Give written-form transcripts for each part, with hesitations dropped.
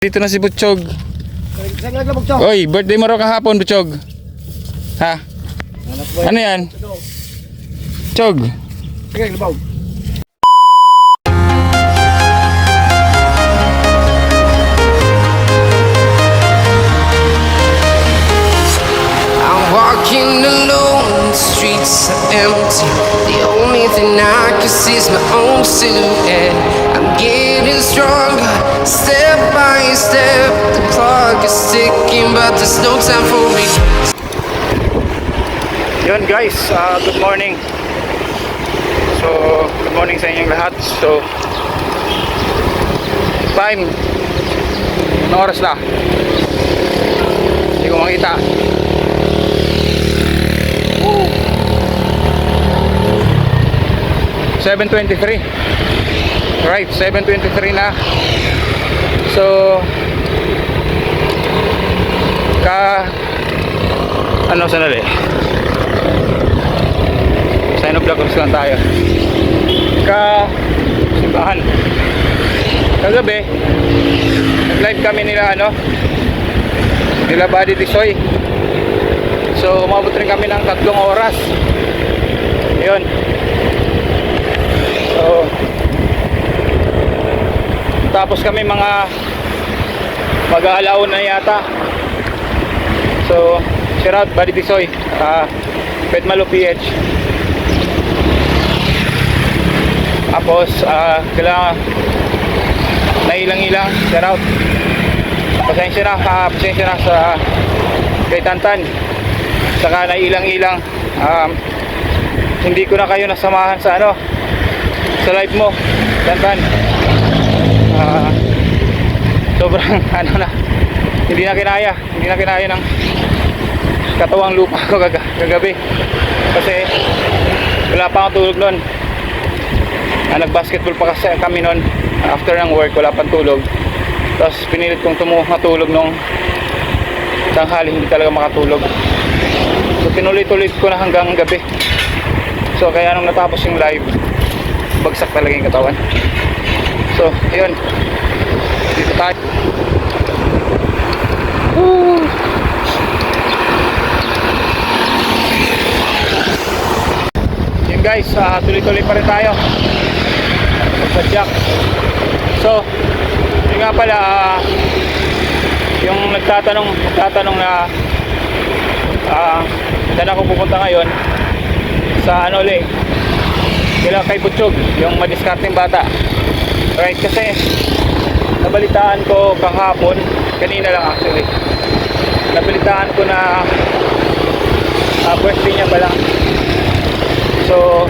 Dito na si Butchog. Oy, birthday mo raw kahapon, Butchog. Ha? Ano yan? Chog. I'm walking alone, the streets are empty. The only thing I can see is my own silhouette. I'm getting stronger, step by step. The clock is ticking, but there's no time for me. Yun guys, good morning. So, good morning sa inyong lahat. So, time. Anong oras na? Hindi ko makita. 7:23. Right, 7:23 na. So sandali. Sign of vloggers lang tayo. Simbahan. Kagabi nag-live kami nila nila Buddy Tisoy. So umabot rin kami ng 3 oras. Yun. So, tapos kami mga mag-aalaon na yata. So, shout out Buddy Tisoy, Pedmalo PH. Tapos, kailangan nailang-ilang, shout out. Pasensya na sa kay Tantan. Saka nailang-ilang. Hindi ko na kayo nasamahan sa sa live mo, Tantan. Sobrang hindi na kinaya ng katawang lupa ko kagabi kasi wala pa akong tulog nun. Nag-basketball pa kasi kami nun after ng work, wala pang tulog. Tapos pinilit kong matulog nung tanghali, hindi talaga makatulog. So tinuloy-tuloy ko na hanggang gabi. So kaya nung natapos yung live, bagsak talaga yung katawan. So, yun. Dito tayo. Yun guys, tuloy-tuloy pa rin tayo. Magsadyak. So, yun nga pala, yung nagtatanong na saan ako pupunta ngayon sa kailan kay Butchog, yung madiskarteng bata. Right, kasi nabalitaan ko kahapon, kanina lang actually, nabalitaan ko na birthday niya pala. So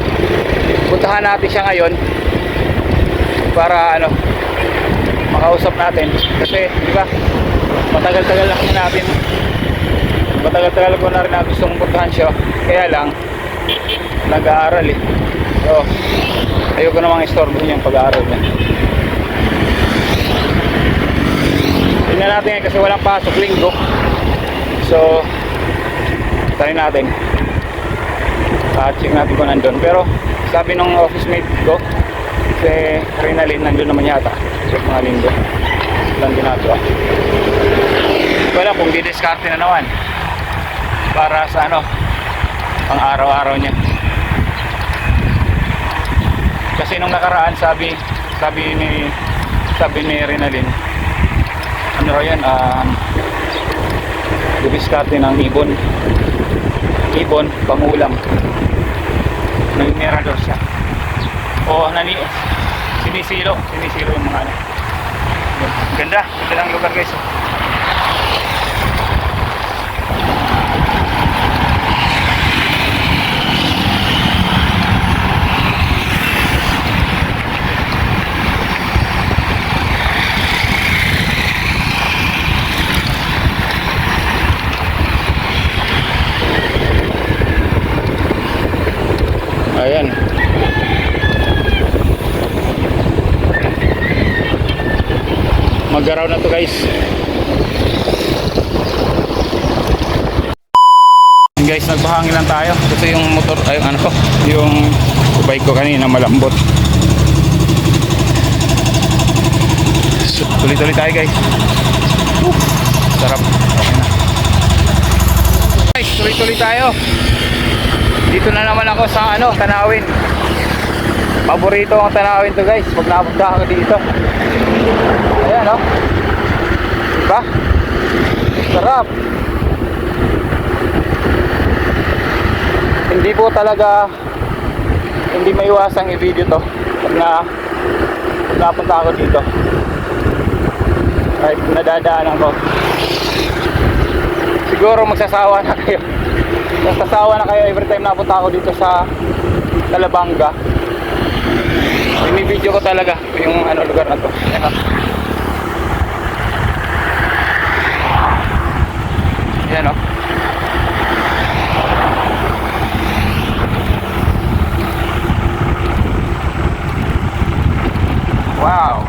puntahan natin siya ngayon para makausap natin, kasi di ba matagal-tagal ko na rin gustong puntahan siya, kaya lang nag-aaral So, ayoko namang istorbo niya yung pag-aaral niya. Tingnan natin kasi walang pasok linggo. So, tayo natin. Check natin kung nandun. Pero, sabi nung office mate ko, si Rinalyn, nandun naman yata. So, mga linggo. Lang ginagawa. Wala kung didiskarte na naman. Para sa pang araw-araw niya. Kasi nung nakaraan sabi ni Rinalyn, yan, dibiskarte ng ibon pangulam. Nagmirador siya. O sinisilo yung mga ganda ng lugar guys. Ayan. Mag-araw na to guys. Guys, nagpahangin lang tayo kasi yung motor, yung bike ko kanina malambot. So, Tuloy-tuloy tayo guys. Sarap. Okay na. Guys, tuloy-tuloy tayo. Dito na naman ako sa Tanawin. Paborito ang Tanawin to guys. Pag napunta ako dito. Ayan diba? Sarap. Hindi po talaga hindi maiwasang i-video to pag napunta ako dito. Kahit nadadaanan ko. Siguro magsasawa na kayo. Magsasawa na kayo every time napunta ako dito sa Talabanga. Ini-video ko talaga yung lugar na to. Ayan Wow.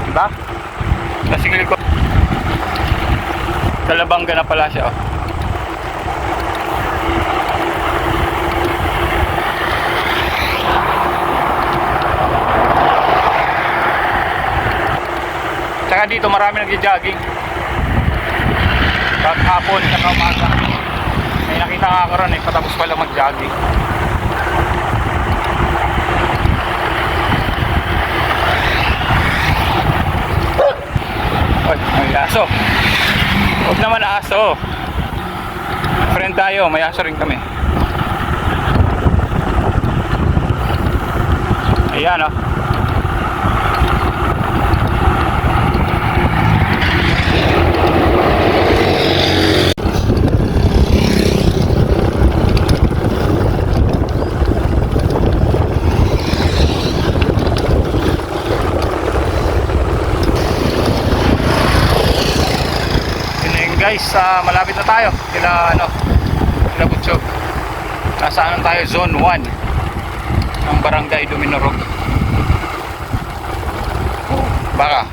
Diba? Nasigil ko. Talabanga na pala siya Tsaka dito marami nagja-jogging. Kahit hapon, saka umaga. May nakita nga ako ron patapos pala mag-jogging. Oy, may aso. Huwag naman aso. Friend tayo, may aso rin kami. Ayan guys, malapit na tayo sila Butchog. Nasa tayo, zone 1 ng barangay Duminorog. Baka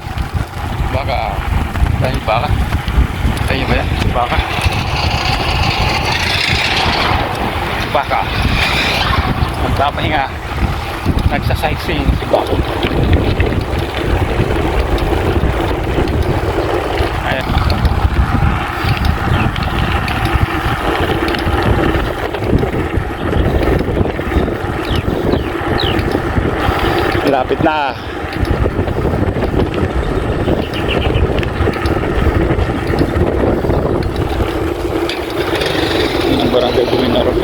dahil baka tayo ba yan? Baka magpapahinga, nagsa-sightseeing si Baka. Ayan. Lapit na. Ang barangay Duminorog.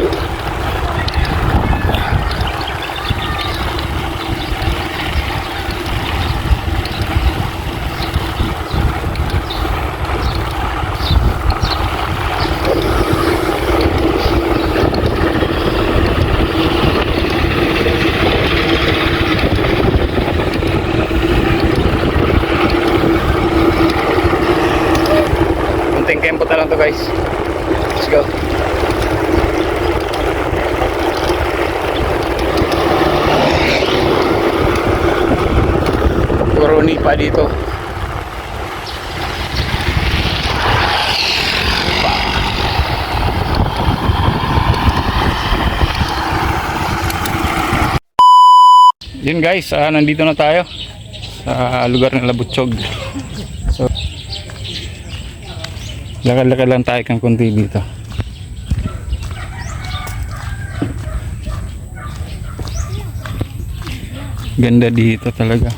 Kunting kempot na lang to guys. Let's go. Puro nipa dito. Yun guys, nandito na tayo sa lugar ng Butchog. So lakad-lakad lang tayo kang kunti dito. Ganda dito talaga.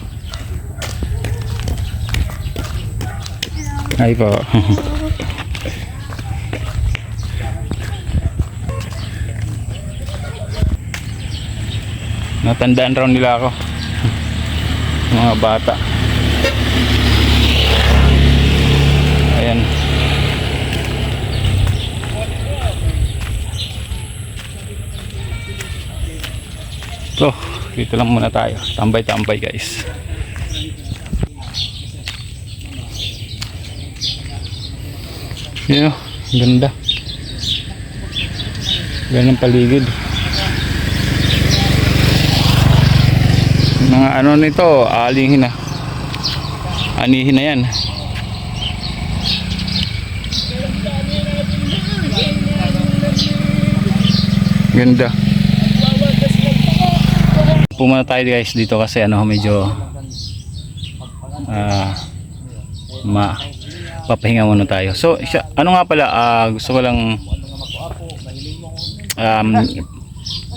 Ay po. Natandaan raw nila ako. Mga bata. Ayan. So, dito lang muna tayo. Tambay-tambay guys. Yun, ganda. Ganda ng paligid. Mga nito, alihin na. Anihin na yan. Ganda. Pumuna tayo guys dito kasi medyo papahinga muna tayo. So ano nga pala, gusto ko lang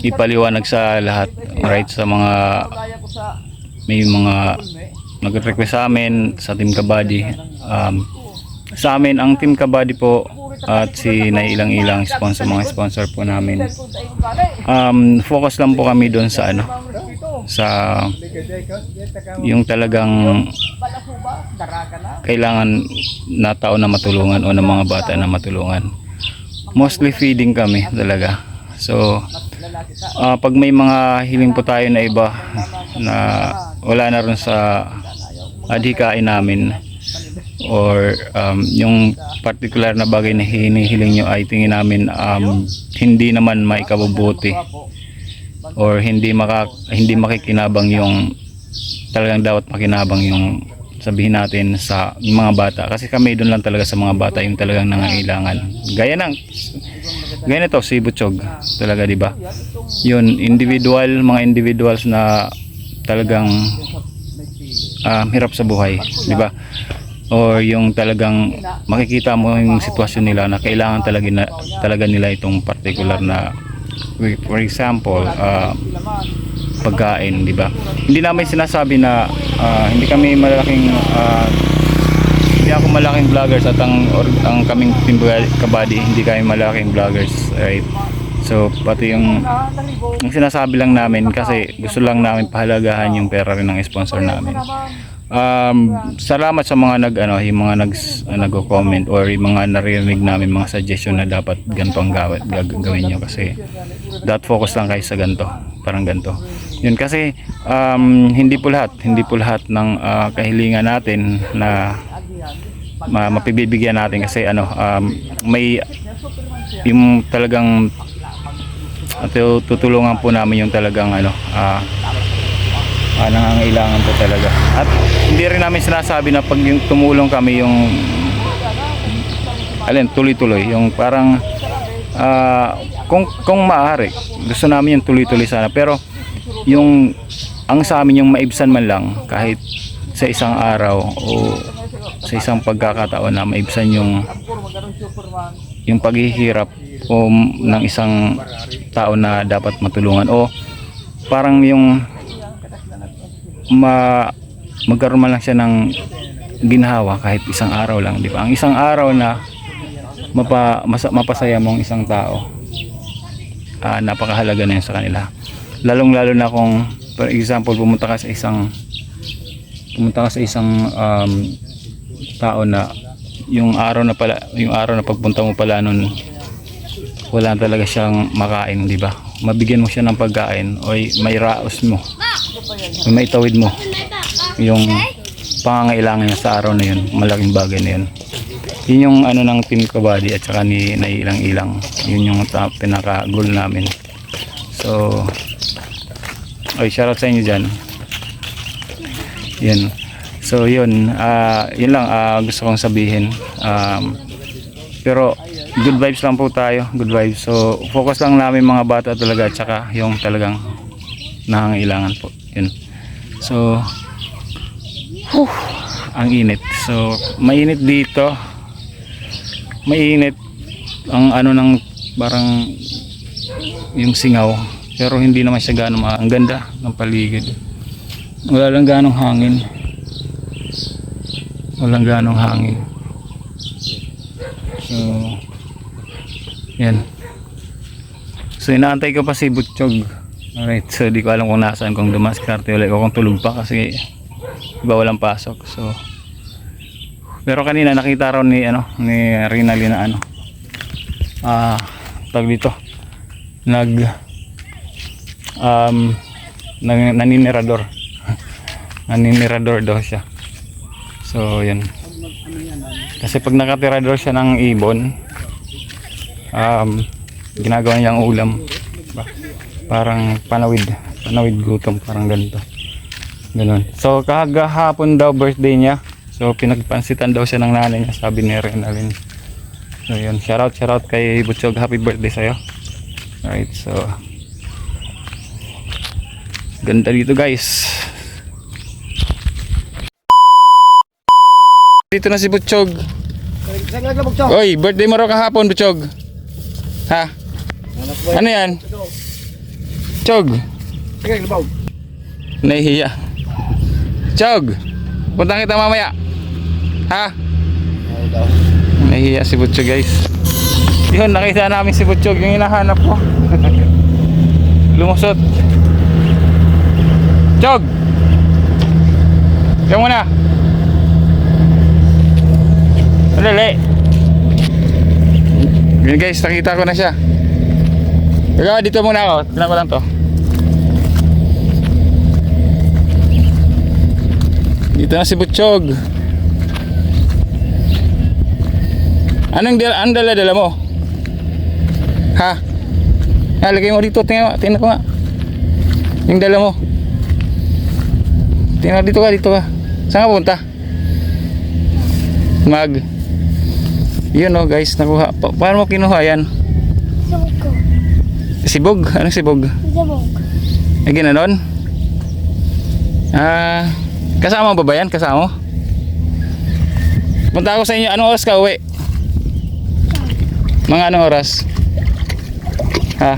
ipaliwanag sa lahat, right, sa mga may mga nag-request sa amin sa Team Kabady. Sa amin ang Team Kabady po at si Nailang-ilang sponsor, mga sponsor po namin, focus lang po kami doon sa ano, sa yung talagang kailangan na tao na matulungan o ng mga bata na matulungan. Mostly feeding kami talaga. So pag may mga hiling po tayo na iba na wala na rin sa adhikain namin, or yung particular na bagay na hinihiling nyo ay tingin namin hindi naman maikabubuti or hindi makikinabang yung talagang dapat makinabang yung sabihin natin sa mga bata, kasi kami doon lang talaga sa mga bata yung talagang nangangailangan. Gaya nito si Butchog talaga, di ba? Yun, mga individuals na talagang hirap sa buhay, di ba? Or yung talagang makikita mo yung sitwasyon nila na kailangan talaga nila itong particular na, for example, pagkain, di ba? Hindi namin sinasabi na hindi kami malaking hindi ako malaking vloggers at ang kaming Team Kabady hindi kami malaking vloggers, right? So pati yung sinasabi lang namin kasi gusto lang namin pahalagahan yung pera rin ng sponsor namin. Salamat sa mga yung mga nagko-comment or yung mga narinig namin mga suggestion na dapat ganito ang gagawin nyo, kasi that focus lang kayo sa ganito, parang ganito. Yun, kasi hindi po lahat ng kahilingan natin na mapibibigyan natin, kasi may yung talagang tutulungan po namin yung talagang nangangailangan po talaga. At hindi rin namin sinasabi na pag yung tumulong kami yung tuloy-tuloy, yung parang kung maaari gusto namin yung tuloy-tuloy sana, pero yung ang sa amin yung maibsan man lang kahit sa isang araw o sa isang pagkakataon na maibsan yung paghihirap o ng isang tao na dapat matulungan, o parang yung magkaroon man lang siya ng ginhawa kahit isang araw lang, di ba? Ang isang araw na mapasaya mo ang isang tao, napakahalaga na yun sa kanila. Lalong-lalo na kung, for example, pumunta ka sa isang tao na yung araw na pagpunta mo pala nun wala talaga siyang makain, di ba? Mabigyan mo siya ng pagkain o may raos mo, may tawid mo yung pangangailangan niya sa araw na yun. Malaking bagay na yun. Yun yung ng Team Kabady at saka ni Nailang-ilang. Yun yung pinaka goal namin. So shoutout sa inyo dyan. Yun. So yun lang gusto kong sabihin. Pero good vibes lang po tayo, good vibes. So focus lang namin mga bata talaga at saka yung talagang nangangailangan po. Yun. So ang init. So mainit dito. Mainit ang ng parang yung singaw, pero hindi naman siya gaano ang ganda ng paligid. Wala lang ganong hangin. So yan. So inaantay ko pa si Butchog. Alright, so di ko alam kung nasaan, kung dumaskarte ulit o kung tulog pa, kasi iba walang pasok. So pero kanina nakita raw ni Rinalyn na tag dito naninirador naninirador daw siya. So yan, kasi pag nakatirador siya ng ibon, ginagawa niyang ulam, parang panawid gutom, parang ganito, ganun. So kahapon daw birthday niya, so pinagpansitan daw siya ng nanay niya, sabi ni Rinalyn. So yun, shoutout kay Butchog, happy birthday sa'yo. Alright, so ganda dito guys. Dito na si Butchog. Saan nga labog, Chog? Oy, birthday mo raw kahapon, Butchog. Ha? Ano yan? Chog. Saan nga labog? Nahihiya. Chog. Puntang kita mamaya. Ha? Nahihiya si Butchog, guys. Yun, nakita namin si Butchog, yung hinahanap ko. Lumusot. Chog! Diyan muna. Dali. Yun guys, nakita ko na siya. Ikaw, dito muna ako. Tignan ko lang to. Dito na si Butchog. Anong dala mo? Ha? Lagay mo dito, tingnan ko nga. Yung dala mo. Tingnan dito ka. Saan ka punta? Yun oh guys, nakuha. Paano mo kinuha yan? Sibog ko. Sibog? Anong sibog? Sibog. Ay ginanon? Kasama mo ba yan? Kasama mo? Punta ako sa inyo. Anong oras ka uwi? Mga anong oras? Ha?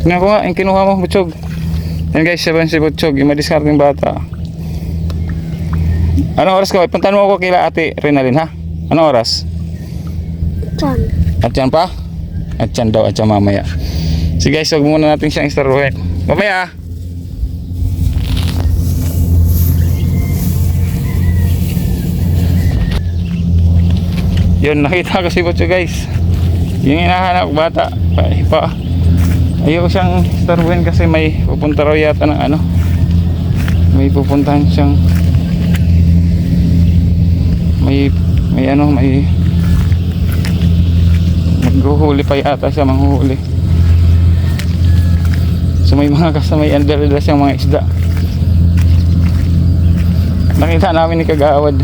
Tingnan ko nga, yung kinuha mo, Butchog. Yan guys, sabihin si Butchog, yung madiscarding bata. Anong oras ka? Puntahan mo ako kila Ate Renalyn, ha? Anong oras? Chan. At yan pa? At yan daw, at yan mamaya. So guys, huwag muna natin siyang istaruhin. Mamaya, yun, nakita ko si Butchog guys. Yung hinahanap bata ayoko siyang starbuin kasi may pupunta raw yata ng ano, may pupuntahan siyang may maghuhuli pa yata siya, manghuhuli. So may mga kasamay andala siyang mga isda. Nakita namin ni Kagawad.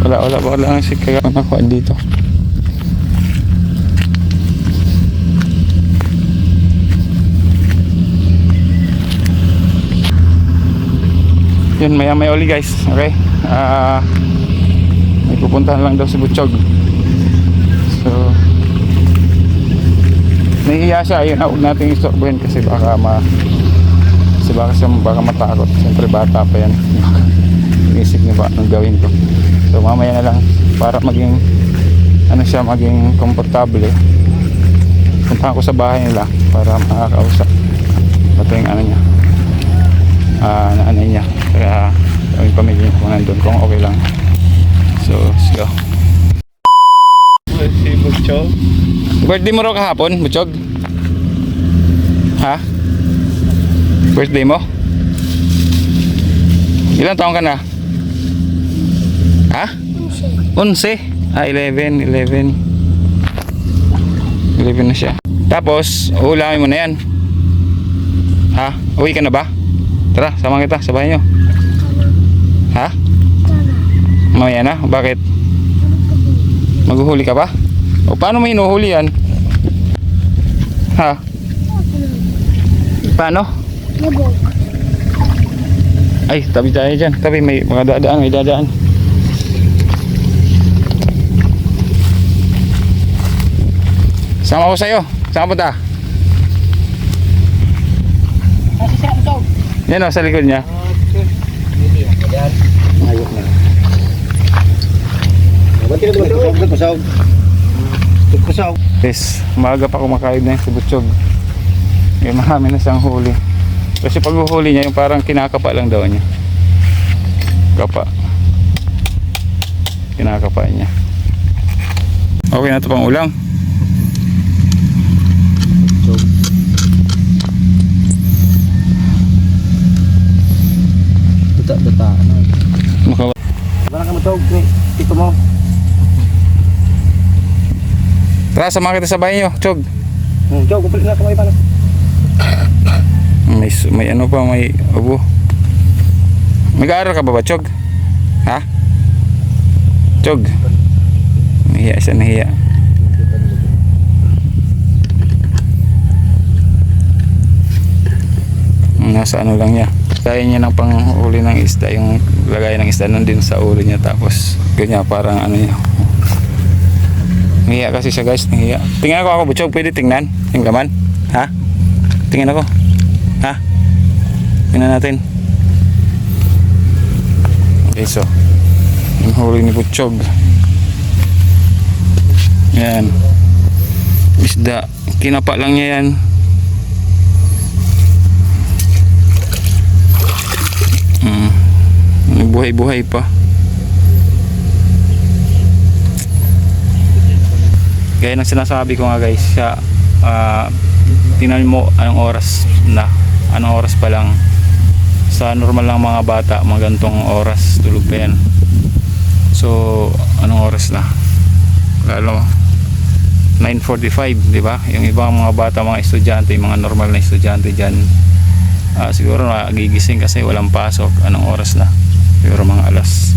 Wala si Kagawad nakuha dito. Yun, maya uli guys. Okay, may pupuntahan lang daw si Butchog. So nahihiya siya. Ayun, huwag natin istorbohin kasi baka matakot. Siyempre bata pa yan. Inisip niya ba anong gawin ko. So mamaya na lang para maging maging komportable. Puntahan ko sa bahay nila para makakausap ito yung niya, nanay niya, kaya yung pamilya ko nandun kung okay lang. So let's go. Si Butchog, birthday mo raw kahapon, Butchog? Ha? Birthday mo? Ilan taong ka na? Ha? 11. 11 na siya. Tapos uulamin mo na yan. Ha? Uwi ka na ba? Tara, sama kita sa bahay nyo. Ha? Mamaya na? Bakit? Maghuhuli ka ba? O paano mo hinuhuli yan? Ha? Paano? Sibog. Ay, tabi tayo dyan. Tabi, may mga dadaan, may dadaan. Sama ko sa'yo. Saan ka punta? Yan o, sa likod niya. Ayok na. Ba't Tugpusaw. Yes, maaga pa kumakain na si Butchog. May marami na siyang huli. Kasi pag uhuli niya, yung parang kinakapa lang daw niya. Kapa. Kinakapa niya. Okay na ito pang ulam. Data. Makawa. Wala ka matawag, tito mo. Tara, sama kita sa bahay nyo, Chog. Chog, kumplit na kamay pa na. May ano pa, may ubo. Mag-aaral ka ba, Chog? Ha? Chog? Nahiya siya, nahiya. nasa ano lang niya. Kaya niya ng panghuli ng isda, yung lagay ng isda nandun sa ulo niya, tapos ganyan parang ano niya. Nahiya kasi siya guys, nahiya. Tingnan ako Butchog, pwede tingnan yung laman? Ha? Tingnan ako. Ha? Tingnan natin. Okay, so yung huli ni Butchog. Yan. Isda. Kinapa lang niya yan. Buhay-buhay pa. Gaya ng sinasabi ko nga guys, siya, tingnan mo anong oras na. Anong oras pa lang. Sa normal lang mga bata, mga gantong oras tulog pa yan. So anong oras na? Lalo 9:45, di ba? Yung ibang mga bata, mga estudyante, mga normal na estudyante diyan, siguro nagigising kasi walang pasok. Anong oras na? Siguro mga alas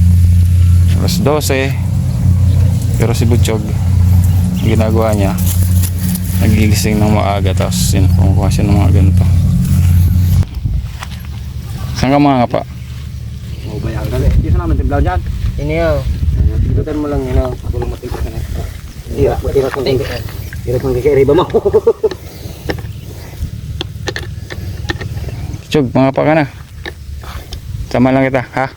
12. Pero si Butchog, ginagawa niya, nagigising ng maaga, tapos kumukuha siya ng mga ganito. Saan ka mga pa? Mau bayar kali. Di sana timblaw dyan. Ini yo. Ikutan mo lang yun. Ako lang matigil ka na. Tiras mo. Tiras mo kaya riba mo. Butchog, mga pa ka na. Sama lang kita, ha?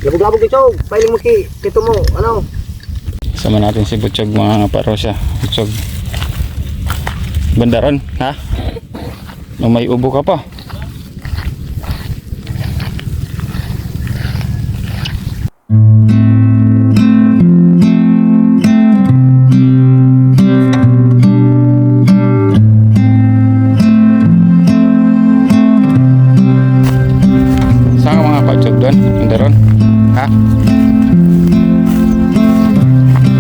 Labog-labog ito. Pailing mo kito mo. Ano? Sama natin si Butchog mga parosya. Butchog. Bandaron, ha? No, may ubo ka pa. Saan ka mga Butchog doon? Bandaron, ha?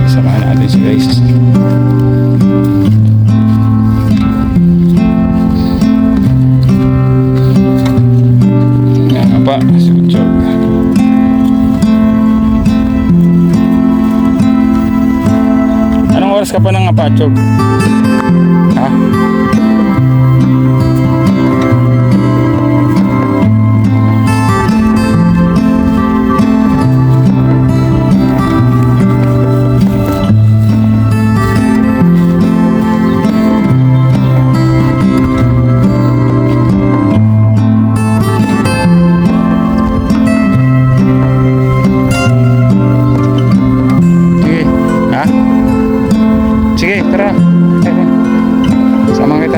Samahan natin si guys. Pa, si Butchog. Anong oras ka pa ng Butchog? Ha? Sige, tara. Sama kita.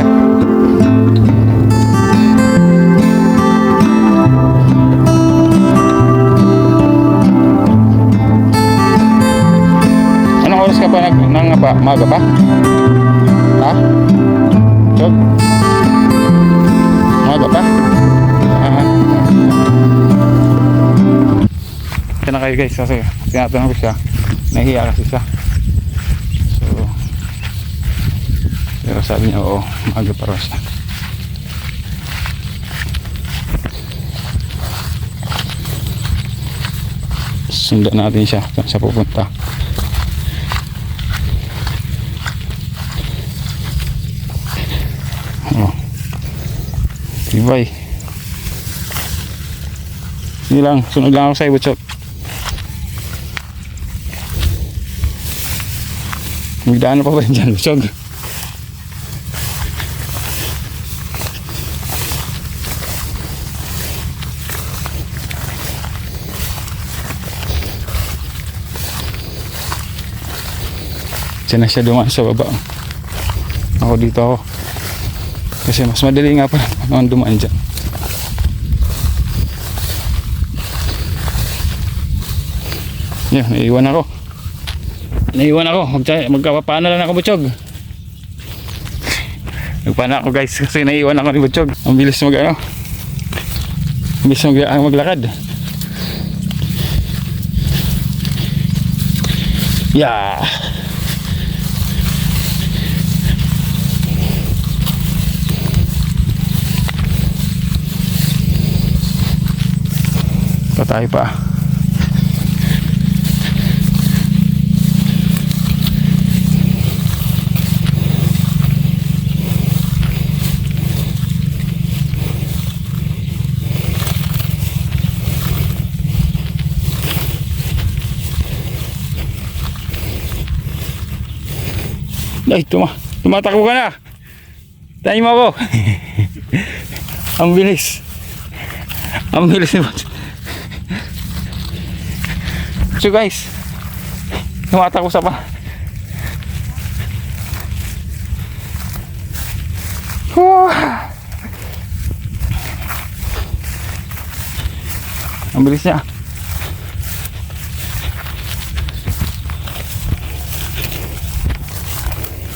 Anong oras ka pa nangapa? Maga pa? Ha? Chog? Maga pa? Ito na kayo guys, kasi tinatanong ko siya. Nahihiya kasi siya. Pero sabi niya, oo, maaga pa raw siya. Sundan natin siya kung siya pupunta. Oh. Tibay. Sige lang, sunod lang ako sa'yo, Butchog. Magdaan na pa ba dyan, Butchog? Diyan na siya dumaan sa baba. Ako dito ako. Kasi mas madali nga pa naman dumaan dyan. Yan, naiiwan ako. Magkapapana lang ako, Butchog. Nagpana ako guys kasi naiiwan ako ni Butchog. Ang bilis maglakad. Yeah. Patay pa. Ay, tumatakbo ka na. Tayo mo ako. Ang bilis. Ang bilis ni Bots. So guys, tumatakbo sa pa. Ang bilis niya.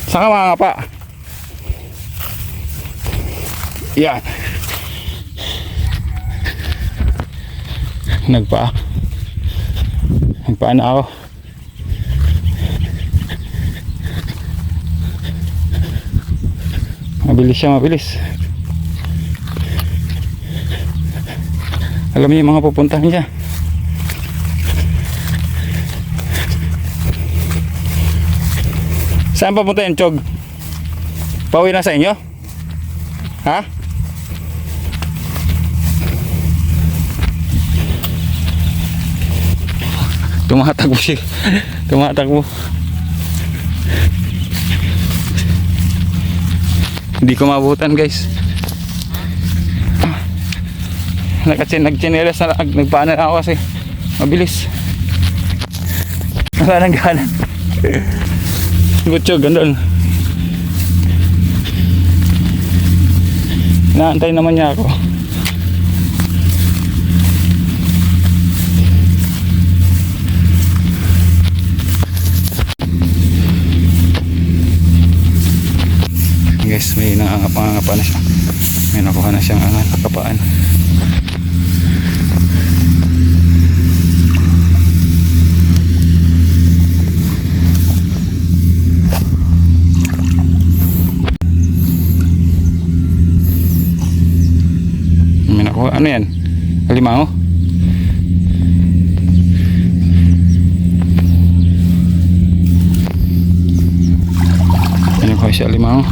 Saan ka mga pa? Yan. Nagpa na ako. Mabilis siya, mabilis. Alam niyo yung mga pupuntahan niya. Saan papunta yung Chog? Pauwi na sa inyo? Ha? Tumatakbo siya. Tumatakbo. Hindi ko mabutan guys. Nagchinelas na, nagpaano na ako kasi mabilis. Wala nang gana. Butchog, gandun. Naantay naman niya ako. Guys, may nangangapa na siya. May nakuha na siyang nakapaan. May nakuha, ano yan? Alimango? May nakuha siya alimango.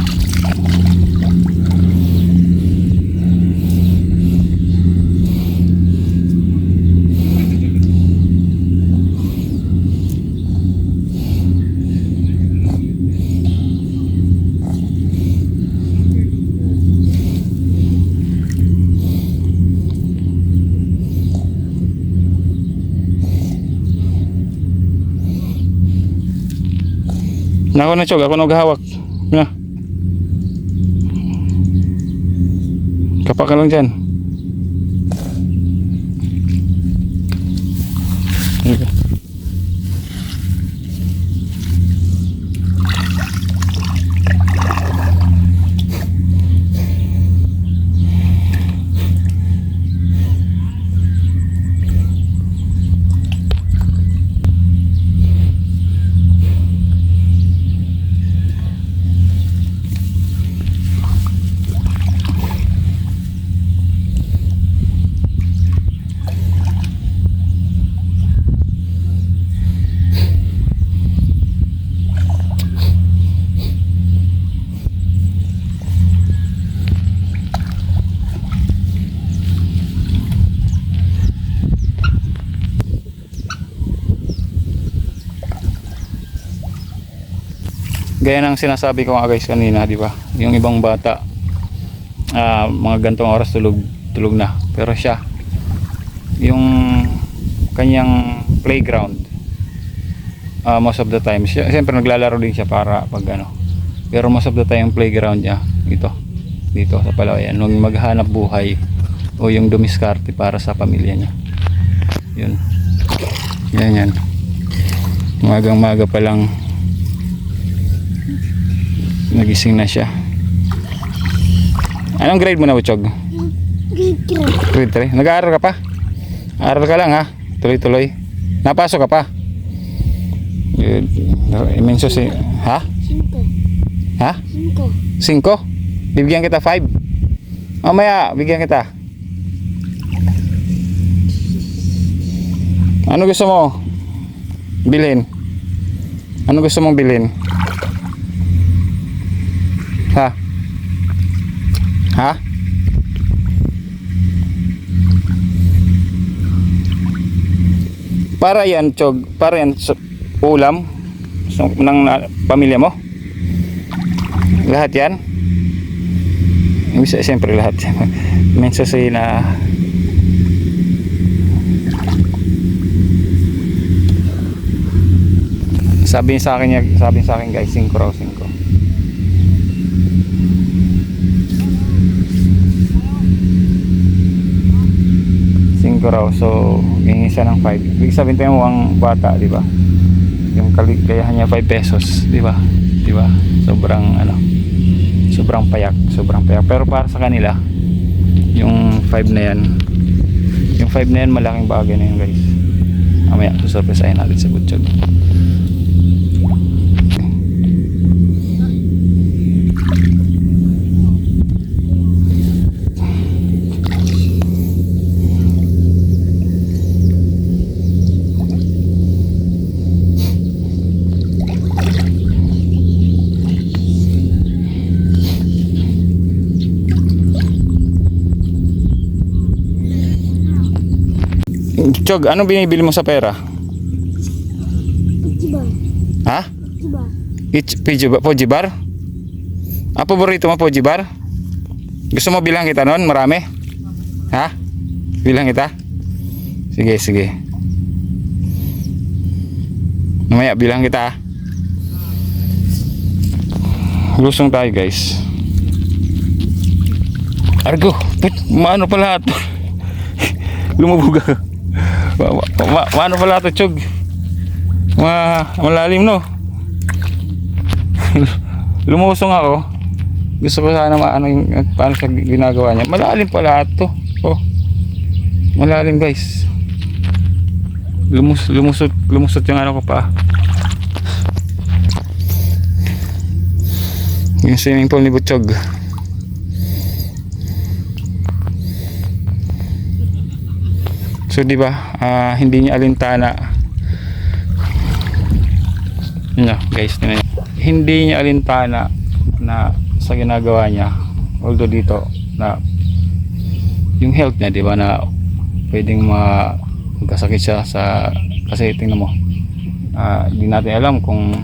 Nako na Chog, ako naghahawak. Na. Kapak ka lang dyan. Okay. Gaya ng sinasabi ko nga guys kanina, di ba? Yung ibang bata mga gantong oras tulog na. Pero siya, yung kanyang playground, most of the time siyempre naglalaro din siya para pag ano. Pero most of the time playground niya dito sa Palawan, nung maghanap buhay o yung dumiskarte para sa pamilya niya. Yun. Yan. Magang-maga pa lang nagising na siya. Anong grade mo na, Butchog? Grade 3. Nag-aaral ka pa? Aaral ka lang ha? Tuloy-tuloy. Napasok ka pa? Good. Imenso si... Ha? 5. Ha? 5? Bibigyan kita 5? Mamaya, bigyan kita. Ano gusto mo bilhin? Ano gusto mong bilhin? Ha? Ha? Para yan, Chog. Para yan ulam ng pamilya mo. Lahat yan? Ibig siyempre lahat. Mensa say na sabi sa akin guys, 5 raw, 5. Raw. So, yung isa ng 5. Ibig sabihin tayo mo ang bata, di ba? Yung kaya niya 5 pesos, di ba? Di ba? Sobrang sobrang payak. Pero para sa kanila, yung 5 na yan, malaking bagay na yun, guys. Mamaya, susurpresahin natin sa Butchog. Chog, anong binibili mo sa pera? Pijibar. Ha? Pijibar. Pojibar? Ah, paborito mo Pojibar? Gusto mo bilang kita nun? Marami? Ha? Bilang kita? Sige. Mamaya bilang kita. Lusong tayo guys. Argo, maano pala ito? Lumubog ako. Maano pala ito, Chog? Malalim, no? Lumusong ako. Gusto ko sana maano yung paano siya ginagawa niya. Malalim pala ito. Oh. Malalim, guys. Lumusot yung ano ko pa. Yung swimming pool ni Butchog. So di ba, hindi niya alintana. Guys, hindi niya alintana na sa ginagawa niya. Although dito na yung health niya, di ba, na pwedeng magkasakit siya sa, kasi tingnan mo, hindi natin alam kung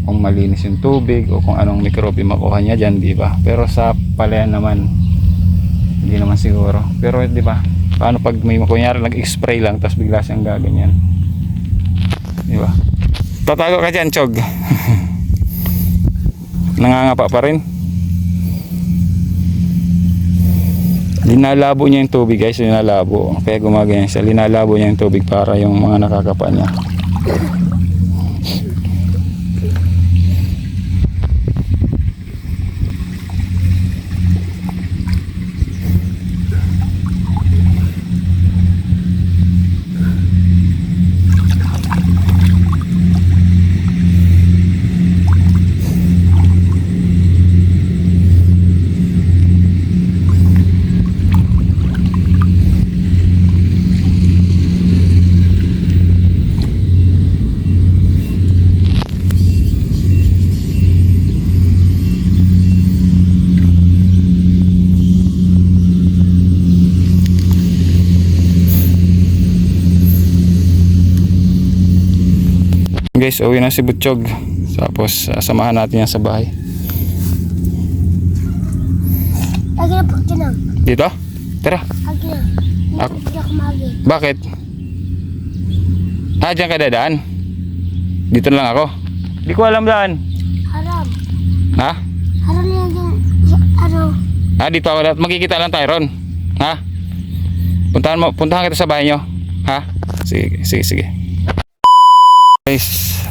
malinis yung tubig o kung anong microbe makuha niya dyan, di ba? Pero sa palayan naman, hindi naman siguro. Pero di ba, paano pag may kunyari nag-spray lang tapos bigla siyang gaganyan, di ba? Tatago ka dyan, Chog. Nangangapa pa rin. Linalabo niya yung tubig, guys. Linalabo, kaya gumaganyan siya. Linalabo niya yung tubig para yung mga nakakapa niya. Guys, uwi na si Butchog. Tapos samahan natin yan sa bahay. Lagi na po, tinang. Dito? Tara. Lagi na. Hindi ako magi. Bakit? Diyan ka dadaan? Dito na lang ako. Di ko alam daan. Haram. Ha? Haram na yung ano. Dito ako. Magkikita lang tayo ron. Ha? Puntahan kita sa bahay nyo. Ha? Sige. Guys,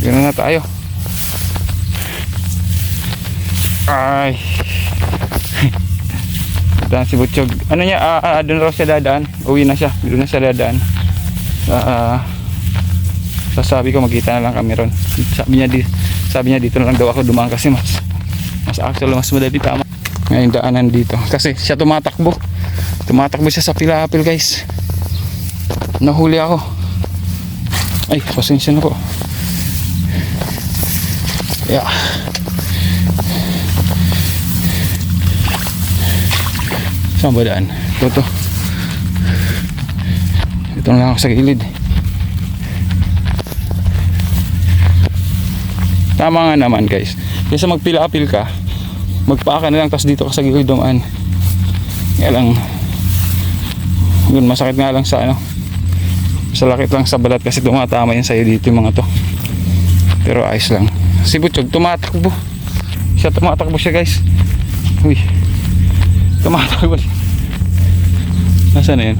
gano'n na tayo. Ay. Dadaan si Butchog. Ano niya, doon raw siya dadaan. Uwi na siya. Doon na siya dadaan. Sasabi ko magkita na lang kami ron. Sabi niya dito na lang daw ako dumaan kasi mas actually mas madali tama. Ngayon daanan dito. Kasi siya tumatakbo siya sa pilapil, guys. Nahuli ako. Ay, pasensya na po. Yeah. Saan ba daan? Ito. Ito na lang ako sa gilid. Tama nga naman guys. Kaysa magpila-apil ka, magpaa ka na lang tapos dito ka sa gilid dumaan. Kaya lang, yun, masakit nga lang sa ano, salakit lang sa balat kasi tumatama yun sa'yo dito yung mga to. Pero ayos lang. Si Butchog tumatakbo. Tumatakbo siya guys. Uy, tumatakbo siya. Nasaan na yun?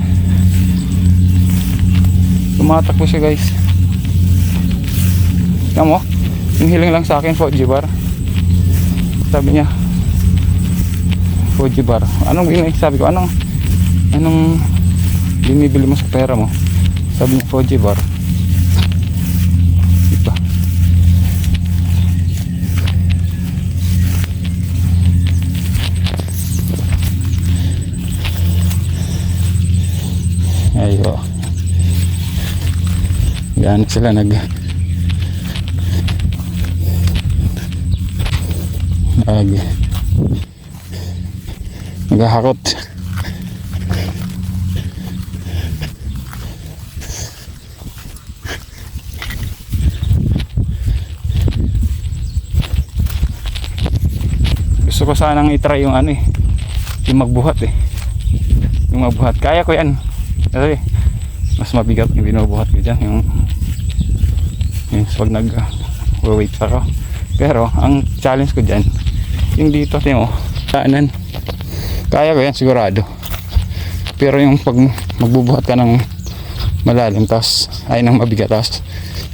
Tumatakbo siya guys. Tingnan mo, yung hiling lang sa akin, Fuji bar. Sabi niya, Fuji bar. Anong sabi ko, anong binibili mo sa pera mo? Sabi niya, Fuji bar. Diba? Ayo. Yan sila naghahakot. Gusto ko sanang itry yung ano eh, yung magbuhat eh. Yung magbuhat, kaya ko yan. Kasi mas mabigat yung binubuhat ko dyan, yung pag nag-wait ako. Pero ang challenge ko dyan, yung dito mo, kanan, kaya ko yan sigurado. Pero yung pag magbubuhat ka ng malalim, tapos ay nang mabigat, tapos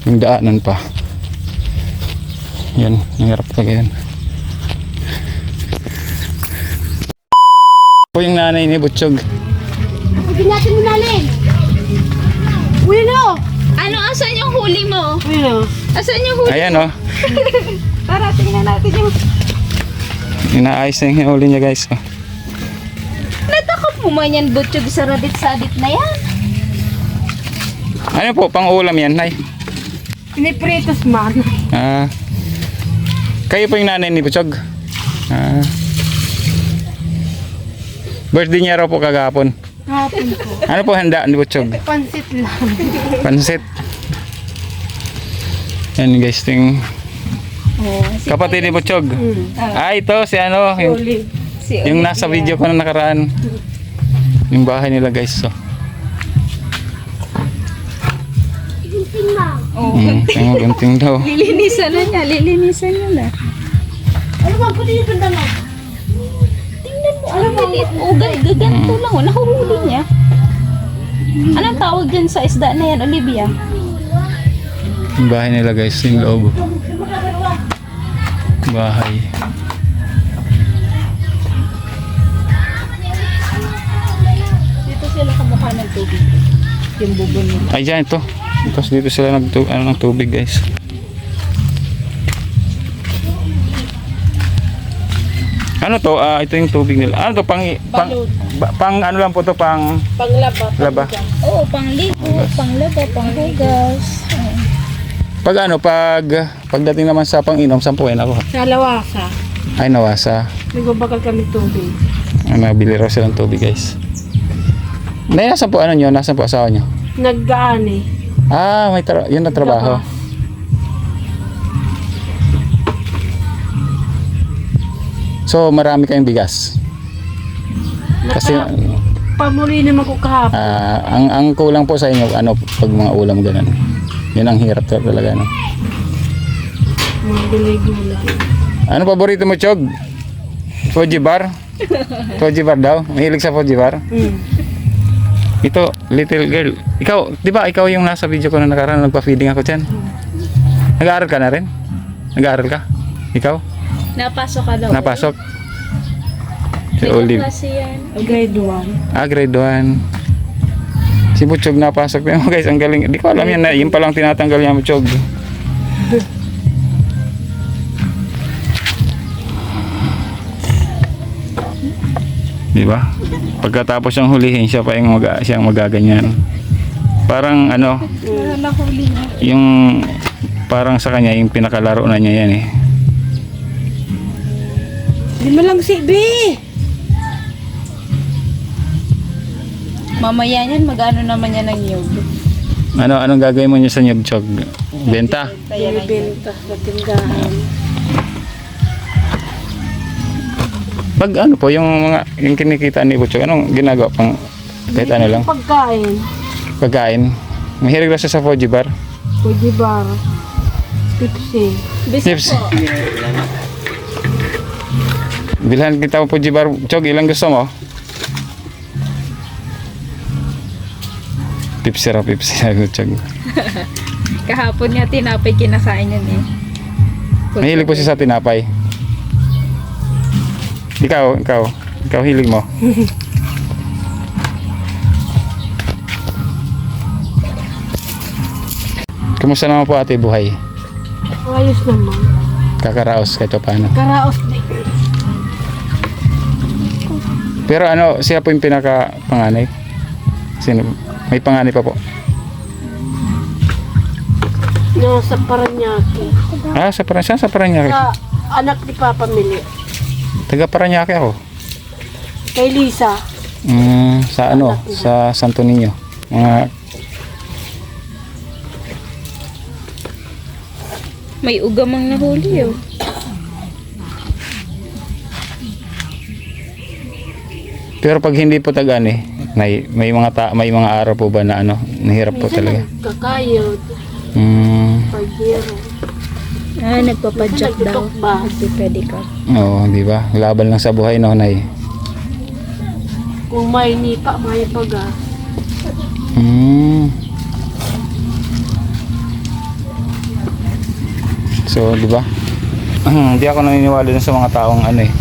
yung daanan pa, yan, nahirap talaga yan. Po yung nanay ni Butchog. Pagin natin mo namin. Uy, no! Ano, asan yung huli mo? Uy, no! Asan yung huli? Ayan o, Para tingnan natin yung... inaayos na yung huli niya guys. Natakot mo man yan, Butchog, sa radit-sadit na yan. Ano po, pang ulam yan, Nay? Pinipritos man. Kayo po yung nanay ni Butchog? Birthday niya raw po kagapon. Hapon po. Ano po handa ni Butchog? Pansit lang. Pansit. Yan guys, ting kapatid ni Butchog. Ito si ano, yung nasa video ko na nakaraan. Yung bahay nila guys. So. Ang gunting daw. Lilinisan na niya, lilinisan niya na. Ano ba? Pwede yung ganda mo? Tingnan mo, alam mo, gaganto lang, oh, nahuhuli niya. Anong tawag dyan sa isda na yan, Olivia? Yung bahay nila guys, yung loob. Bahay. Dito sila kamukha ng tubig. Yung bubon niya. Ay dyan ito. Tapos dito sila ng tubig guys. Ano to? Ito yung tubig nila. Ano to? Pang ano lang po to? Panglaba. Laba. Oo, pangligo, panglaba, panghugas. Pagdating naman sa pang-inom, sampuin ako. Sa lawasa. Ay nawasa. Nagbabakal kami tubig. Nabili raw silang tubig guys. Nasaan po ano nyo? Nasaan po asawa nyo? Naggaan eh. May yun na trabaho. So marami kayong bigas. Kasi Pamuli naman ko kahapon. ang kulang po sa inyo pag mga ulam ganun. Yun ang hirap talaga no. Mga gulay-gulay. Ano paborito mo, Chog? Fuji bar? Fuji bar daw? Mahilig sa Fuji bar? Ito, little girl. Ikaw, di ba ikaw yung nasa video ko na nakaraan, nagpa-feeding ako dyan? Nag-aaral ka na rin? Nag-aaral ka? Ikaw? Napasok ka daw. Napasok? Si May Olive. klase yan. Grade 1. Grade 1. Si Butchog napasok na guys, ang galing. Di ko alam yan na yun palang tinatanggal niya Butchog. Di ba? Pagkatapos siyang hulihin, siya pa yung siyang magaganyan. Parang ano, Nahuli niya. yung parang sa kanya yung pinakalaro na niya yan eh. Di mo lang si B. Mamaya niyan, mag-ano naman yan ng nyug. Anong gagawin mo niya sa nyug, Chog? Benta. Kaya na yun. Binibenta sa tindahan. Pag ano po, yung kinikita ni Butchog, anong ginagawa pang kahit ano lang? Pagkain. Pagkain. Mahilig na siya sa Fuji bar. Fuji bar. Pepsi. Chips. Bilhan kita mo Fuji bar. Chog, ilang gusto mo? Pepsi raw, Pepsi. Chog. Kahapon nga tinapay kinakain yan eh. Mahilig po siya sa tinapay. Ikaw hilig mo. Kumusta naman po ate buhay? Ayos naman. Kakaraos kahit pa paano. Karaos na. Pero ano, siya po yung pinaka panganay. Sino? May panganay pa po. Nasa Paranaque. Ah, sa Paranaque. Sa anak ni Papa Mili. Taga Paranaque ako. Kay Lisa. Sa ano, sa Santo Niño. Mga May ugamang nahuli oh. pero pag hindi po tagani, may mga araw po ba na ano, nahirap po talaga. Kakayod. Paghiro. Nagpapadyak daw. Ba? Nagpipedicure. Oo, di ba? Laban lang sa buhay no, nay. Kung may nipa, may paga. So, di ba? Hindi ako naniniwala dun sa mga taong ano eh.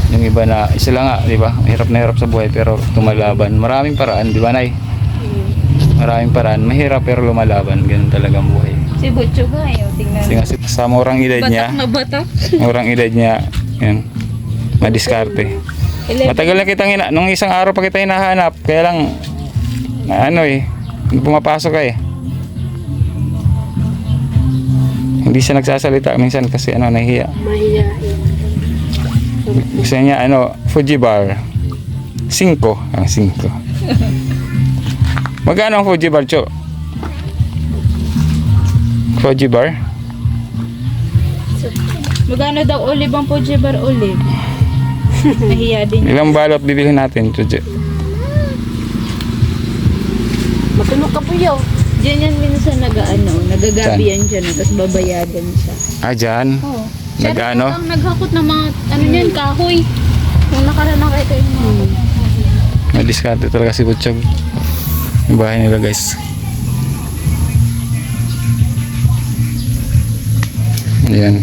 Yung iba na isa lang nga, di ba? Hirap na hirap sa buhay pero tumalaban. Maraming paraan, di ba, nay? Maraming paraan. Mahirap pero lumalaban. Ganun talaga ang buhay. Si Butchog nga eh. Tingnan. Kasi nga sa murang edad niya, Batak na batak. murang edad niya, yun, madiskarte. Matagal na kitang nung isang araw pa kita hinahanap, kaya lang, ano eh, pumapasok ka eh. Hindi siya nagsasalita minsan kasi ano, nahihiya. Mahiyain. Gusto niya, ano, Fuji bar. 5. 5. Magkano ang Fuji bar, Cho? Fuji bar? Magano daw olive ang Fuji bar olive? Nahiya din. Ilang balot bibilhin natin, Cho? Matunog ka po yun. Diyan yan minsan nagagabi yan dyan. Tapos babayadan siya. Ah, dyan? Oo. Nag-ano? Ang naghakot ng mga, ano yan, kahoy. Nung nakaraan nakita yung mga Madiskarte talaga si Butchog. Yung bahay nila, guys. Ayan.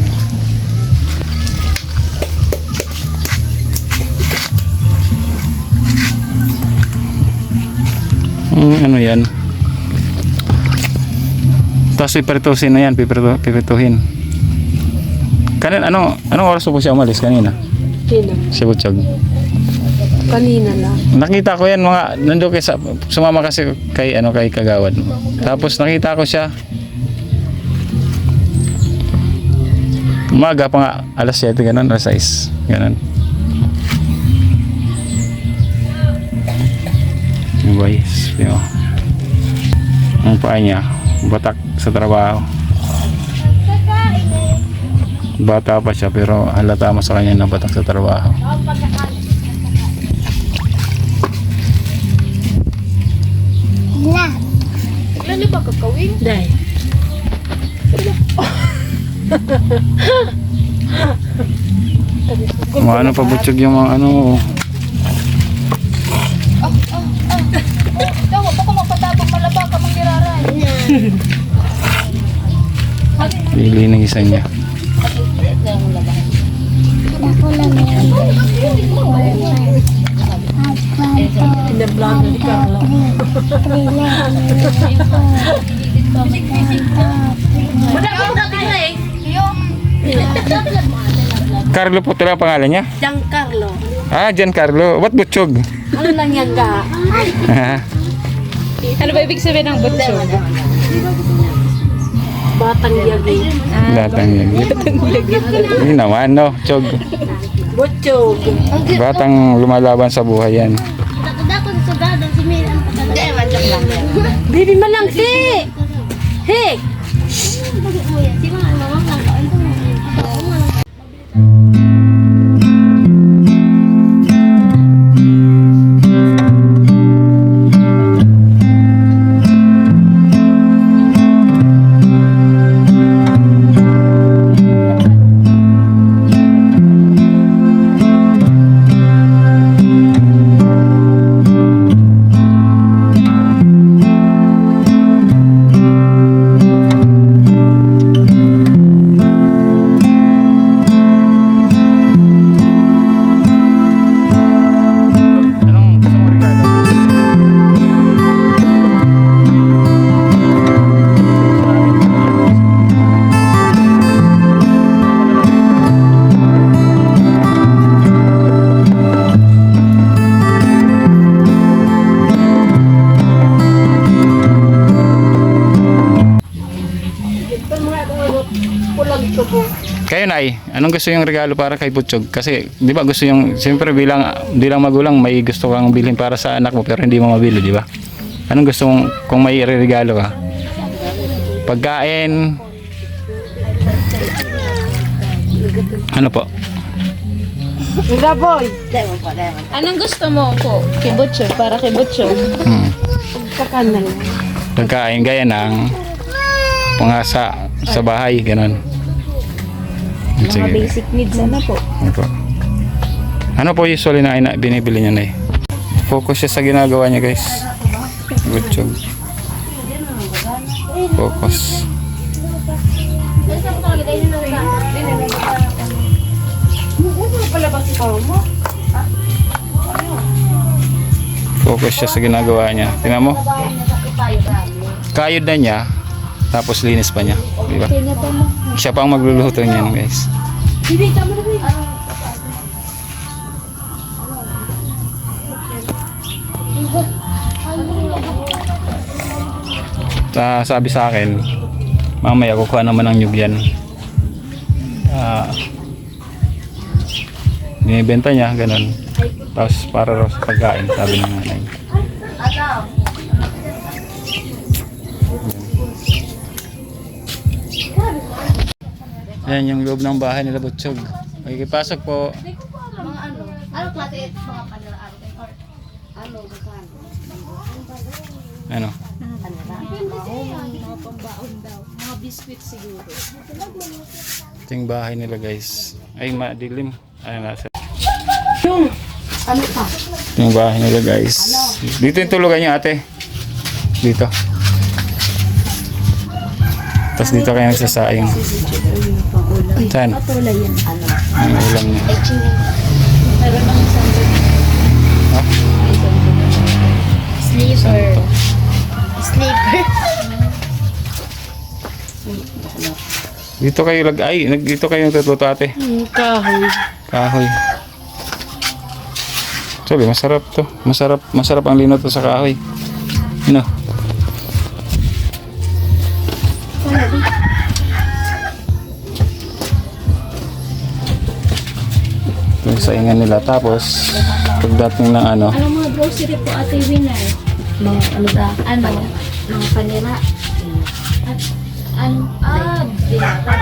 Ano yan? Tapos pipirituhin na yan, pipirituhin. Anong oras po siya umalis kanina? Sino? Si Butchog. Kanina lang. Nakita ko yan mga nandoon kay sumama kasi kay Kagawad. Tapos nakita ko siya. Umaga pa nga alas 7 ganun, alas 6 ganun. Guys, yun. Ang paa niya, batak sa trabaho. Bata pa siya pero halata mo sa kanya na batak sa trabaho. Ilan ba kakawin? Dahil. Mga ano pa Butchog yung mga ano. Ikaw, wag ko magpatabang malaba ka mang niraran. Pili ng isa niya. Pinablaga ni Carlo. Carlo po talaga pangalan niya? Giancarlo. Ah, Giancarlo. What Butchog? Ano lang yan ka? Ano ba ibig sabihin ng Butchog? Batang yagi. Batang yagi. Hindi naman, no? Chog. Butchog. Batang lumalaban sa buhay yan. Baby malang si! Hey! Kayo na anong gusto yung regalo para kay Butchog? Kasi, di ba gusto yung, siyempre bilang magulang, may gusto kang bilhin para sa anak mo pero hindi mo mabili, di ba? Anong gusto mong, kung may regalo ka? Pagkain? Ano po? Anong gusto mo po? Kay Butchog, para kay Butchog. Kakanal. Pagkain, gaya ng pangasa sa bahay, ganun. Mga basic needs na po. Ano po usually na binibili niya na Focus siya sa ginagawa niya, guys. Good job. Focus. Focus siya sa ginagawa niya. Tingnan mo. Kayod na niya. Tapos linis pa niya. Diba? Siya pa ang magluluto niyan, guys. Sabi sa akin, mamaya kukuha naman ng nyug yan. Binibenta niya, ganun. Tapos para raw sa pagkain, sabi ng nanay. Ayan yung loob ng bahay nila Butchog. Makikipasok po. Ano? Mga biscuit siguro. Ito yung bahay nila, guys. Ay, madilim. Ay, nasa. Ano pa? Ito yung bahay nila, guys. Dito yung tulugan niya, ate. Dito. Tapos dito kayo nagsasaing. Saan? Patula yan. Ang ulam niya. Meron ng sandwich. Ha? Sleeper. Sleeper. Dito kayo dito kayo nagtutluto, ate. Kahoy. Kahoy. Actually, masarap to. Masarap ang lino to sa kahoy. Ano? Ito yung saingan nila. Tapos, pagdating ng ano, Ano mga grocery po, Ate Winner? Mga ano ba? Ano? Mga panira. At ano? Binata.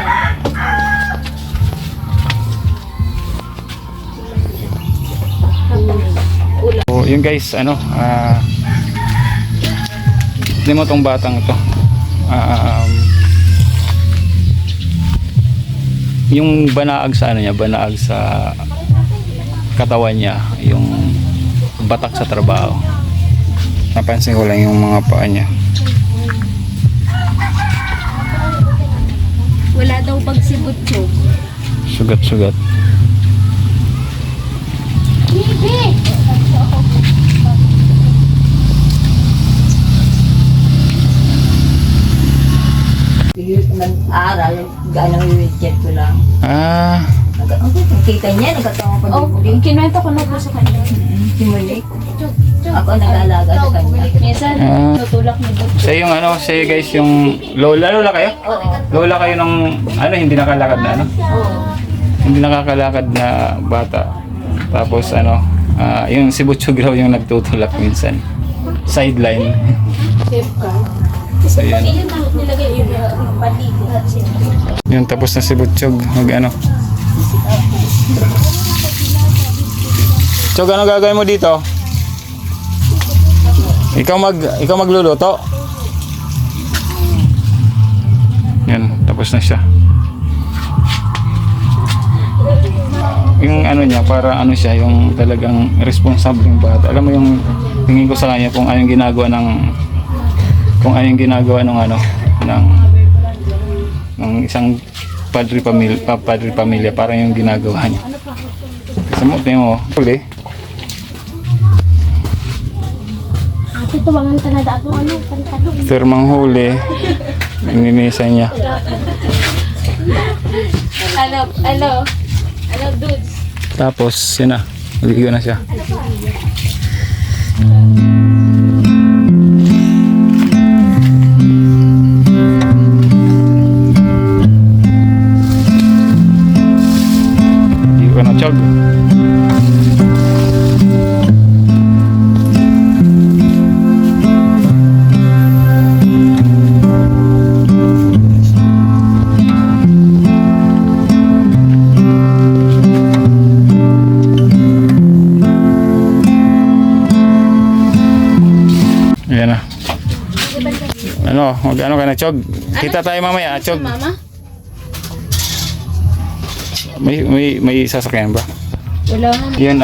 so, yun guys, ano, hindi mo tong batang ito. Yung banaag sa ano niya, banaag sa katawan niya, yung batak sa trabaho. Napansin ko lang yung mga paa niya. Wala daw bag si Butchog. Sugat-sugat. Nag-aaral, gano'ng i-check ko lang. Nakita niya, nagkatawa pa Oh, din. kinuwento ko na po sa kanya. Simulik. Ako nag-aalaga sa kanya. Minsan, tutulak ni Butchog. Siya yung ano, siya guys yung lola kayo? Lola kayo ng ano, hindi nakalakad na ano? Hindi nakakalakad na bata. Tapos ano, yung si Butchog raw yung nagtutulak minsan. Sideline. So yan. Iyon na nilagay yung paligid. Yun, tapos na si Butchog mag ano. Chog, ano gagawin mo dito? Ikaw magluluto? Yan, tapos na siya. Yung ano niya, para ano siya, yung talagang responsableng bata. Alam mo yung tingin ko sa kanya kung anong ginagawa ng ng isang padre pamilya, parang yung ginagawa niya. Kasi mo, tingin mo, huli. Ate, tuwangan ka na dato. Ano? Pantalo. Firmang huli. Ninisa niya. Ano, dudes? Tapos, yun na. Naligo na siya. mag-ano ka na, Chog. Kita tayo mamaya, Chog. Mama? May sasakyan ba? Wala na. Yun,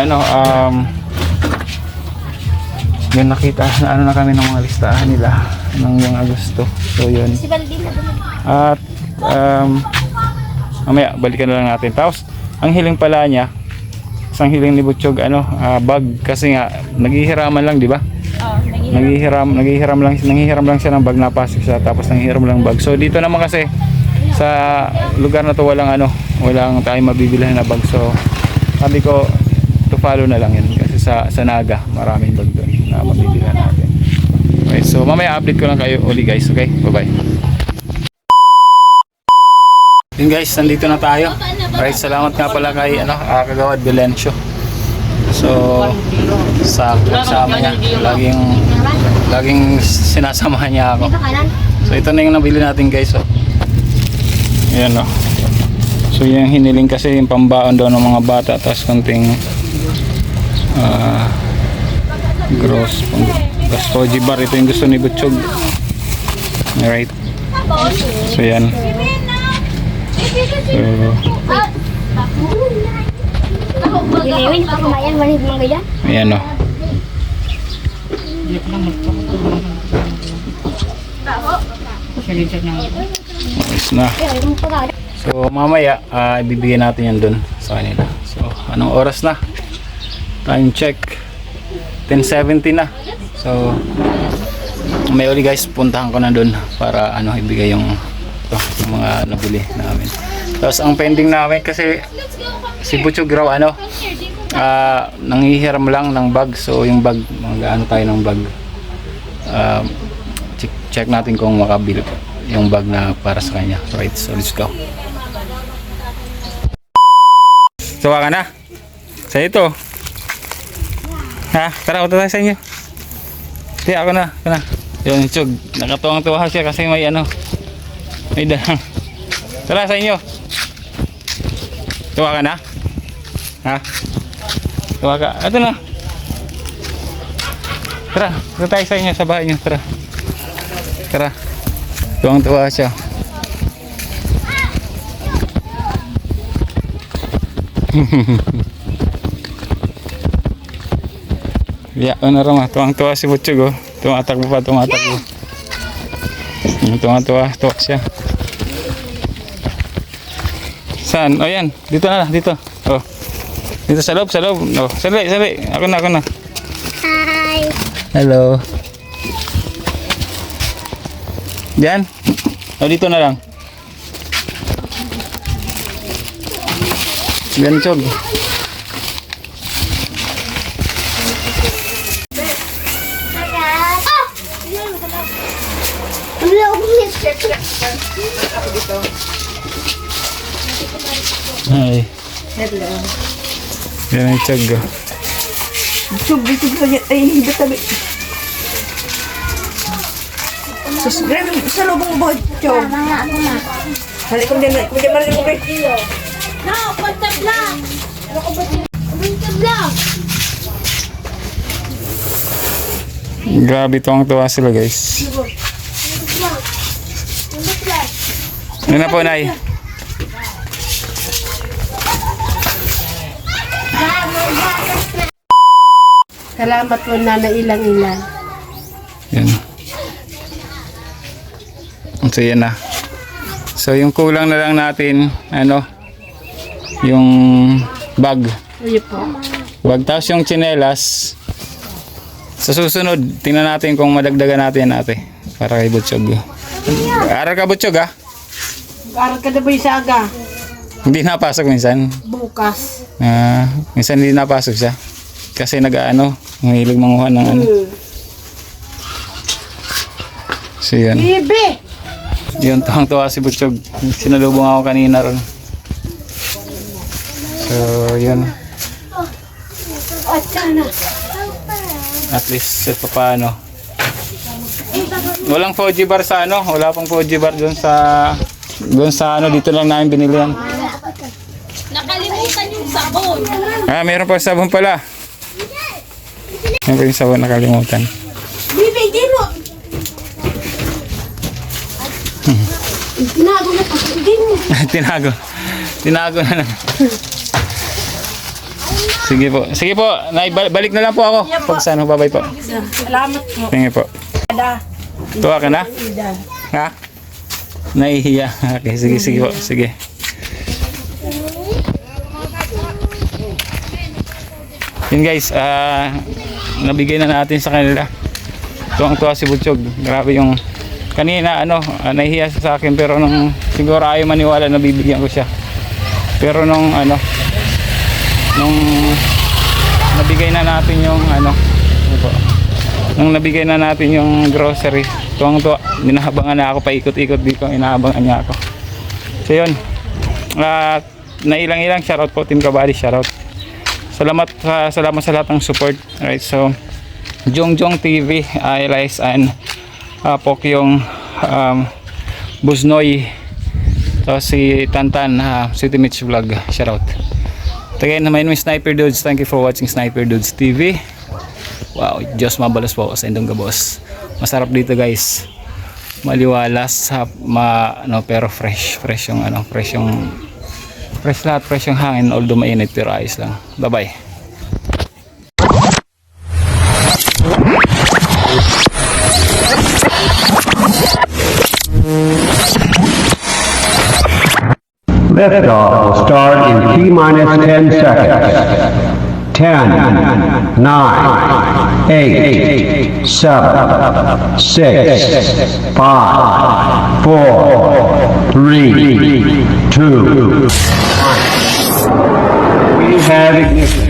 yun nakita na ano na kami ng mga listahan nila ng mga Agosto. So yun. At mamaya balikan na lang natin. Tapos ang hiling pala niya, isang hiling ni Butchog bag kasi nga naghihiraman lang, di ba? Nanghihiram lang siya ng bag, napasok siya tapos nanghihiram lang bag. So dito naman kasi sa lugar na to walang tayong mabibilhan na bag. So sabi ko to follow na lang yun kasi sa Naga maraming bag doon na mabibilhan natin. Okay, so mamaya update ko lang kayo uli guys, okay? Bye bye. Yun guys, nandito na tayo. Alright, salamat nga pala kay Kagawad Belencio. So sa kasama niya, laging sinasamahan niya ako. So ito na yung nabili natin guys. Ayan o. So yung hiniling kasi yung pambaon daw ng mga bata, tapos konting gross Koji bar, ito yung gusto ni Butchog. Alright. So yan. Ayan o. Ayos na. So mamaya ibibigay natin yan dun sa kanila. So anong oras na? Time check 10:70 na. So may uli guys, puntahan ko na dun para ibigay yung mga nabili namin. Tapos ang pending namin kasi si Butchog raw nanghihiram lang ng bag. So yung bag, mag-ano tayo ng bag, check natin kung makabili yung bag na para sa kanya. Right, so let's go. Sawa ka na? Sa ito. Ha? Tara, uto tayo sa inyo. Hindi, ako na. Yun, Chog. Nakatuwang-tuwa siya kasi may may dahang. Tara, sa inyo. Tuwa ka na? Ha? Tuwa ka? Ito na. Tara, uto tayo sa inyo, sa bahay nyo. Tara. Tara. Tuwang-tuwa siya. Ya, ramah tuwang-tuwa si Butchog. Tumatakbo pa, tumatakbo. Tuwa siya. Saan? Oh yan, dito na, dito. Oh. Dito sa loob. Oh, sali. Ako na. Hi. Hello. Diyan? Oh, dito na lang. Diyan, Chog. Ay. Yan ang Chog. Chog sa niya. Ay, tabi. Sa lubong mo, Chog. Halik ko din marin mo kay. No, punta vlog. Punta vlog. Grabe, tuwang-tuwa sila guys. Ano na po, Nay? Salamat po na ilang-ilang. Yan. So yan na. So yung kulang na lang natin, yung bag. Ayun po. Bag, tapos yung tsinelas. Sa susunod, tingnan natin kung madagdagan natin ate. Para kay Butchog. Aral ka Butchog ha? Aral ka na ba yung saga? Hindi napasok minsan. Bukas. Minsan hindi napasok siya. Kasi mahilig manguha ng So yan. Bibi! Yun, tuwang-tuwa si Butchog. Sinalubong ako kanina ron. So yun. At least sa paano. Walang Fuji bar sa wala pang Fuji bar doon sa dito lang namin binili yan. Nakalimutan yung sabon. Meron pa sabon pala. Meron pa yung sabon nakalimutan. Bibi, gino! Tinago na pati din. Tinago na lang. Sige po. Sige po. Balik na lang po ako. Pag saan ho, babay po. Salamat po. Sige po. Tuwa ka na? Ha? Nahihiya. Okay, sige po. Sige. Yun guys, nabigay na natin sa kanila. Tuwang-tuwa si Butchog. Grabe yung kanina nahihiya siya sa akin, pero nung siguro ayaw maniwala na bibigyan ko siya. Pero nung nabigay na natin yung nung nabigay na natin yung grocery, tuwang-tuwa. Ninahabangan na ako, paikot-ikot dito, inahabangan niya ako. So yun, nailang-ilang shoutout po Team Kabady, shoutout. Salamat sa lahat ng support. Alright, so Jongjong TV, Elias and Pokyong, Buznoy, so si Tantan, City Mitch Vlog, shoutout. Again, my name is Sniper Dudes. Thank you for watching Sniper Dudes TV. Wow, Diyos mabalas po sa Indong Gabos. Masarap dito guys. Maliwalas, pero fresh yung fresh lahat, fresh yung hangin, although mainit pero ayos lang. Bye bye. Liftoff will start in T-minus 10 seconds. 10, 9, 8, 7, 6, 5, 4, 3, 2, 1. We have ignition.